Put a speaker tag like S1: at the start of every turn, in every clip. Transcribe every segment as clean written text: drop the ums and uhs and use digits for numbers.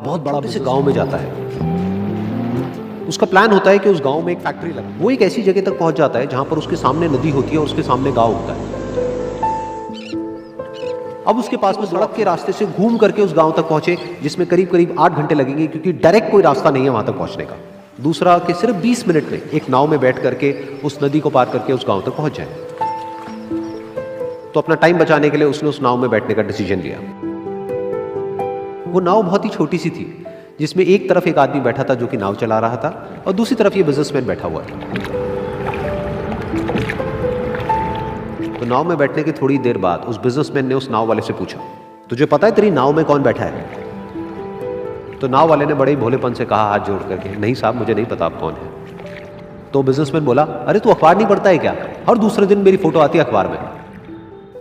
S1: बहुत बड़ा से गांव में जाता है। उसका प्लान होता है कि उस गांव में एक फैक्ट्री लगे। वो एक ऐसी जगह तक पहुंच जाता है जहां पर उसके सामने नदी होती है और उसके सामने गांव होता है। अब उसके पास में सड़क के रास्ते से घूम करके उस गांव तक पहुंचे, जिसमें करीब करीब 8 घंटे लगेंगे, क्योंकि डायरेक्ट कोई रास्ता नहीं है वहां तक पहुंचने का। दूसरा कि सिर्फ 20 मिनट में एक नाव में बैठ करके उस नदी को पार करके उस गांव तक पहुंच जाए। तो अपना टाइम बचाने के लिए उसने उस नाव में बैठने का डिसीजन लिया। वो नाव बहुत ही छोटी सी थी, जिसमें एक तरफ एक आदमी बैठा था जो कि नाव चला रहा था और दूसरी तरफ ये बिजनेसमैन बैठा हुआ था। तो नाव में बैठने की थोड़ी देर बाद उस बिजनेसमैन ने उस नाव वाले से पूछा, तुझे पता है तेरी नाव में कौन बैठा है? तो नाव वाले ने बड़े ही भोलेपन से कहा हाथ जोड़ करके, नहीं साहब मुझे नहीं पता आप कौन है। तो बिजनेसमैन बोला, अरे तू अखबार नहीं पढ़ता है क्या? हर दूसरे दिन मेरी फोटो आती है अखबार में।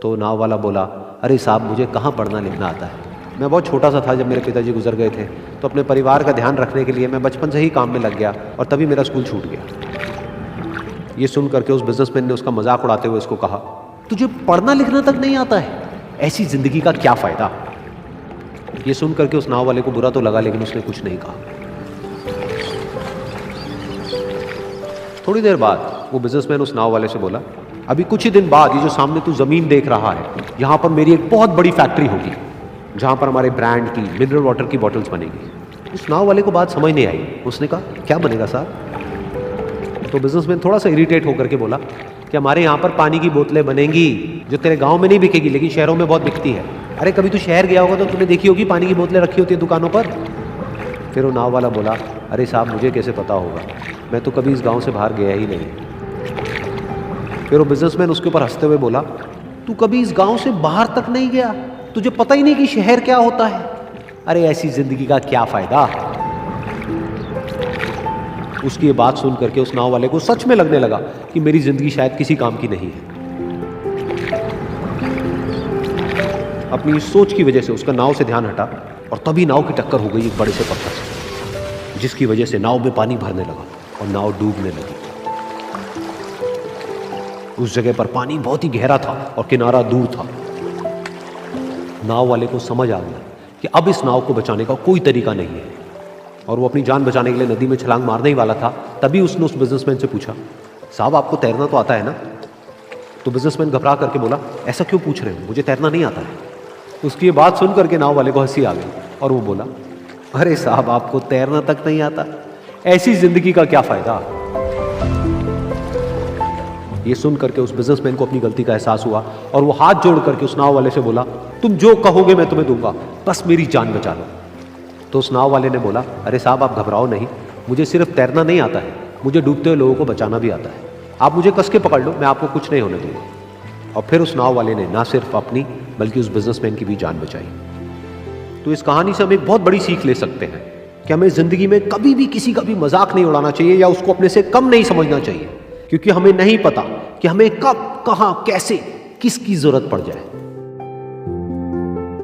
S1: तो नाव वाला बोला, अरे साहब मुझे कहाँ पढ़ना लिखना आता है, मैं बहुत छोटा सा था जब मेरे पिताजी गुजर गए थे, तो अपने परिवार का ध्यान रखने के लिए मैं बचपन से ही काम में लग गया और तभी मेरा स्कूल छूट गया। ये सुन करके उस बिजनेसमैन ने उसका मजाक उड़ाते हुए उसको कहा, तुझे पढ़ना लिखना तक नहीं आता है, ऐसी जिंदगी का क्या फायदा? ये सुन करके उस नाव वाले को बुरा तो लगा, लेकिन उसने कुछ नहीं कहा। थोड़ी देर बाद वो बिजनेसमैन उस नाव वाले से बोला, अभी कुछ ही दिन बाद ये जो सामने तू जमीन देख रहा है, यहां पर मेरी एक बहुत बड़ी फैक्ट्री होगी जहां पर हमारे ब्रांड की मिनरल वाटर की बॉटल्स बनेगी। उस नाव वाले को बात समझ नहीं आई। उसने कहा, क्या बनेगा साहब? तो बिजनेसमैन थोड़ा सा इरिटेट होकर के बोला कि हमारे यहाँ पर पानी की बोतलें बनेंगी जो तेरे गांव में नहीं बिकेगी लेकिन शहरों में बहुत बिकती है। अरे कभी तू शहर गया होगा तो तूने देखी होगी पानी की बोतलें रखी होती है दुकानों पर। फिर वो नाव वाला बोला, अरे साहब मुझे कैसे पता होगा, मैं तो कभी इस गाँव से बाहर गया ही नहीं। फिर वो बिजनेसमैन उसके ऊपर हंसते हुए बोला, तू कभी इस गांव से बाहर तक नहीं गया, तुझे पता ही नहीं कि शहर क्या होता है? अरे ऐसी जिंदगी का क्या फायदा? उसकी ये बात सुन करके उस नाव वाले को सच में लगने लगा कि मेरी जिंदगी शायद किसी काम की नहीं है। अपनी सोच की वजह से उसका नाव से ध्यान हटा और तभी नाव की टक्कर हो गई एक बड़े से पत्थर से, जिसकी वजह से नाव में पानी भरने लगा और नाव डूबने लगी। उस जगह पर पानी बहुत ही गहरा था और किनारा दूर था। नाव वाले को समझ आ गया कि अब इस नाव को बचाने का कोई तरीका नहीं है और वो अपनी जान बचाने के लिए नदी में छलांग मारने ही वाला था। तभी उसने उस बिजनेसमैन से पूछा, साहब आपको तैरना तो आता है ना? तो बिजनेसमैन घबरा करके बोला, ऐसा क्यों पूछ रहे हो, मुझे तैरना नहीं आता है। उसकी ये बात सुन करके नाव वाले को हंसी आ गई और वो बोला, अरे साहब आपको तैरना तक नहीं आता, ऐसी जिंदगी का क्या फायदा? ये सुन करके उस बिजनेसमैन को अपनी गलती का एहसास हुआ और वो हाथ जोड़ करके उस नाव वाले से बोला, तुम जो कहोगे मैं तुम्हें दूंगा, बस मेरी जान बचा लो। तो उस नाव वाले ने बोला, अरे साहब आप घबराओ नहीं, मुझे सिर्फ तैरना नहीं आता है, मुझे डूबते हुए लोगों को बचाना भी आता है। आप मुझे कस के पकड़ लो, मैं आपको कुछ नहीं होने दूंगा। और फिर उस नाव वाले ने ना सिर्फ अपनी बल्कि उस बिजनेसमैन की भी जान बचाई। तो इस कहानी से हम एक बहुत बड़ी सीख ले सकते हैं कि हमें जिंदगी में कभी भी किसी का भी मजाक नहीं उड़ाना चाहिए या उसको अपने से कम नहीं समझना चाहिए, क्योंकि हमें नहीं पता कि हमें कब, कहां, कैसे, किसकी जरूरत पड़ जाए।